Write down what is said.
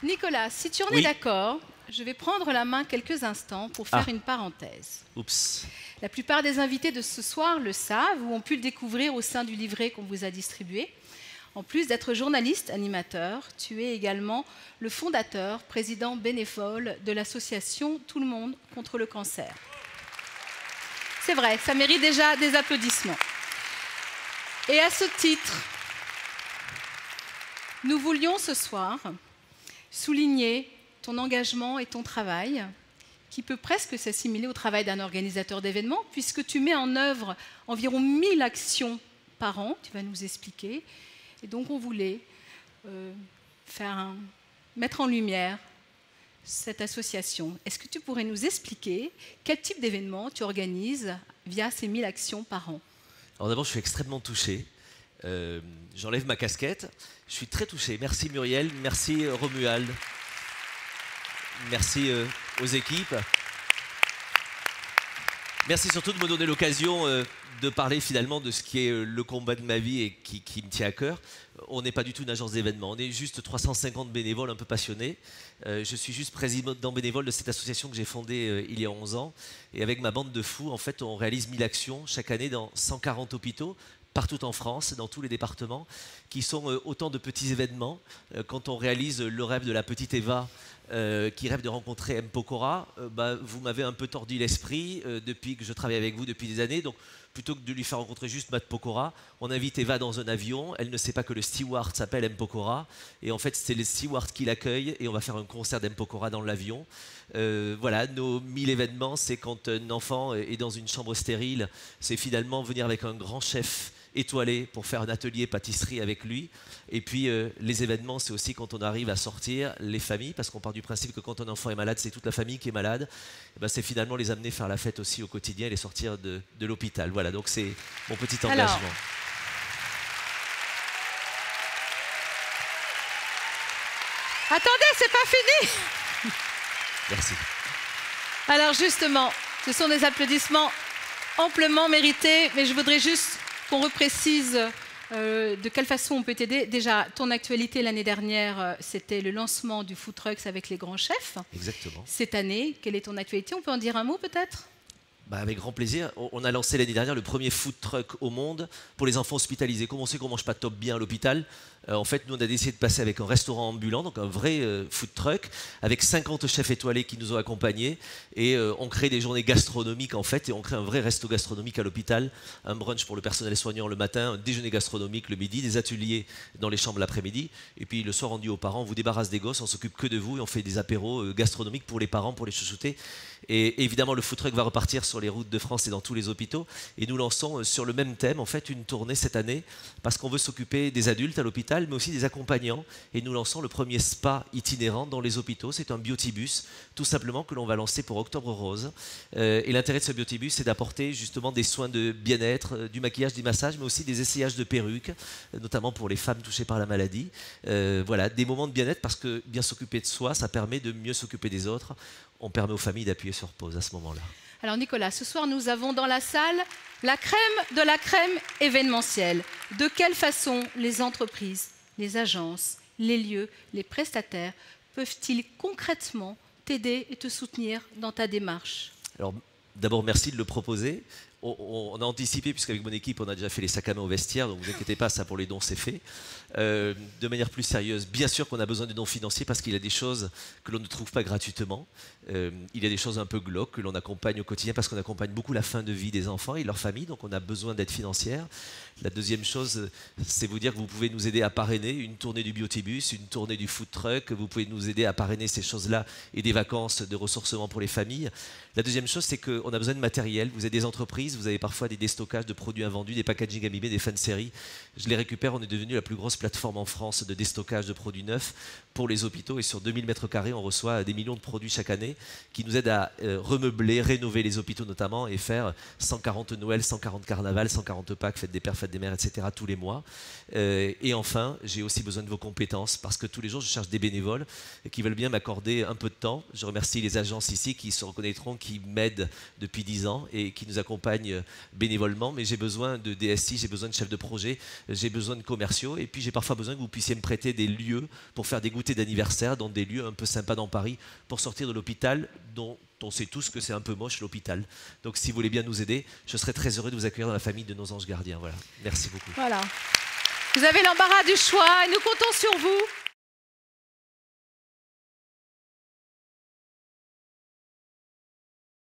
Nicolas, si tu en es Oui. d'accord, je vais prendre la main quelques instants pour faire une parenthèse. Oups. La plupart des invités de ce soir le savent ou ont pu le découvrir au sein du livret qu'on vous a distribué. En plus d'être journaliste, animateur, tu es également le fondateur, président bénévole de l'association Tout le monde contre le cancer. C'est vrai, ça mérite déjà des applaudissements. Et à ce titre, nous voulions ce soir souligner ton engagement et ton travail, qui peut presque s'assimiler au travail d'un organisateur d'événements, puisque tu mets en œuvre environ 1000 actions par an, tu vas nous expliquer. Et donc on voulait mettre en lumière cette association. Est-ce que tu pourrais nous expliquer quel type d'événement tu organises via ces 1000 actions par an? Alors d'abord, je suis extrêmement touché. J'enlève ma casquette. Je suis très touché. Merci Muriel, merci Romuald. Merci aux équipes. Merci surtout de me donner l'occasion de parler finalement de ce qui est le combat de ma vie et qui me tient à cœur. On n'est pas du tout une agence d'événements, on est juste 350 bénévoles un peu passionnés. Je suis juste président bénévole de cette association que j'ai fondée il y a 11 ans. Et avec ma bande de fous, en fait, on réalise 1000 actions chaque année dans 140 hôpitaux, partout en France, dans tous les départements, qui sont autant de petits événements. Quand on réalise le rêve de la petite Eva, qui rêve de rencontrer M. Pokora, vous m'avez un peu tordu l'esprit depuis que je travaille avec vous depuis des années. Donc, plutôt que de lui faire rencontrer juste Matt Pokora, on invite Eva dans un avion. Elle ne sait pas que le steward s'appelle M. Pokora. Et en fait, c'est le steward qui l'accueille et on va faire un concert d'M. Pokora dans l'avion. Voilà, nos 1000 événements, c'est quand un enfant est dans une chambre stérile, c'est finalement venir avec un grand chef étoilé pour faire un atelier pâtisserie avec lui. Et puis les événements, c'est aussi quand on arrive à sortir les familles, parce qu'on part du principe que quand un enfant est malade, c'est toute la famille qui est malade. C'est finalement les amener faire la fête aussi au quotidien et les sortir de l'hôpital. Voilà, donc c'est mon petit engagement. Alors, attendez, c'est pas fini. Merci. Alors justement, ce sont des applaudissements amplement mérités, mais je voudrais juste qu'on reprécise de quelle façon on peut t'aider. Déjà, ton actualité l'année dernière, c'était le lancement du Food Trucks avec les grands chefs. Exactement. Cette année, quelle est ton actualité? On peut en dire un mot peut-être? Avec grand plaisir. On a lancé l'année dernière le premier food truck au monde pour les enfants hospitalisés. Comme on sait qu'on ne mange pas top bien à l'hôpital, en fait, nous, on a décidé de passer avec un restaurant ambulant, donc un vrai food truck, avec 50 chefs étoilés qui nous ont accompagnés. Et on crée des journées gastronomiques, en fait, et on crée un vrai resto gastronomique à l'hôpital, un brunch pour le personnel soignant le matin, un déjeuner gastronomique le midi, des ateliers dans les chambres l'après-midi. Et puis le soir, on dit aux parents, on vous débarrasse des gosses, on s'occupe que de vous, et on fait des apéros gastronomiques pour les parents, pour les chouchouter. Et évidemment, le food truck va repartir sur les routes de France et dans tous les hôpitaux. Et nous lançons sur le même thème, en fait, une tournée cette année, parce qu'on veut s'occuper des adultes à l'hôpital, mais aussi des accompagnants. Et nous lançons le premier spa itinérant dans les hôpitaux. C'est un biotibus, tout simplement, que l'on va lancer pour Octobre Rose. Et l'intérêt de ce biotibus, c'est d'apporter justement des soins de bien-être, du maquillage, du massage, mais aussi des essayages de perruques, notamment pour les femmes touchées par la maladie. Voilà, des moments de bien-être, parce que bien s'occuper de soi, ça permet de mieux s'occuper des autres. On permet aux familles d'appuyer sur pause à ce moment-là. Alors Nicolas, ce soir nous avons dans la salle la crème de la crème événementielle. De quelle façon les entreprises, les agences, les lieux, les prestataires peuvent-ils concrètement t'aider et te soutenir dans ta démarche? Alors d'abord, merci de le proposer. On a anticipé, puisqu'avec mon équipe, on a déjà fait les sacs à main au vestiaire, donc ne vous inquiétez pas, ça pour les dons, c'est fait. De manière plus sérieuse, bien sûr qu'on a besoin de dons financiers parce qu'il y a des choses que l'on ne trouve pas gratuitement. Il y a des choses un peu glauques que l'on accompagne au quotidien parce qu'on accompagne beaucoup la fin de vie des enfants et de leurs familles, donc on a besoin d'aide financière. La deuxième chose, c'est vous dire que vous pouvez nous aider à parrainer une tournée du biotibus, une tournée du food truck, vous pouvez nous aider à parrainer ces choses-là et des vacances de ressourcement pour les familles. La deuxième chose, c'est qu'on a besoin de matériel. Vous êtes des entreprises, vous avez parfois des déstockages de produits invendus, des packaging abîmés, des fins de série. Je les récupère, on est devenu la plus grosse plateforme en France de déstockage de produits neufs pour les hôpitaux. Et sur 2000 mètres carrés, on reçoit des millions de produits chaque année qui nous aident à remeubler, rénover les hôpitaux notamment et faire 140 Noël, 140 Carnaval, 140 Pâques, fête des pères, fête des mères, etc. tous les mois. Et enfin, j'ai aussi besoin de vos compétences parce que tous les jours, je cherche des bénévoles qui veulent bien m'accorder un peu de temps. Je remercie les agences ici qui se reconnaîtront, qui m'aident depuis 10 ans et qui nous accompagnent gagne bénévolement, mais j'ai besoin de DSI, j'ai besoin de chefs de projet, j'ai besoin de commerciaux, et puis j'ai parfois besoin que vous puissiez me prêter des lieux pour faire des goûters d'anniversaire dans des lieux un peu sympas dans Paris, pour sortir de l'hôpital dont on sait tous que c'est un peu moche l'hôpital. Donc si vous voulez bien nous aider, je serais très heureux de vous accueillir dans la famille de nos anges gardiens. Voilà. Merci beaucoup. Voilà. Vous avez l'embarras du choix et nous comptons sur vous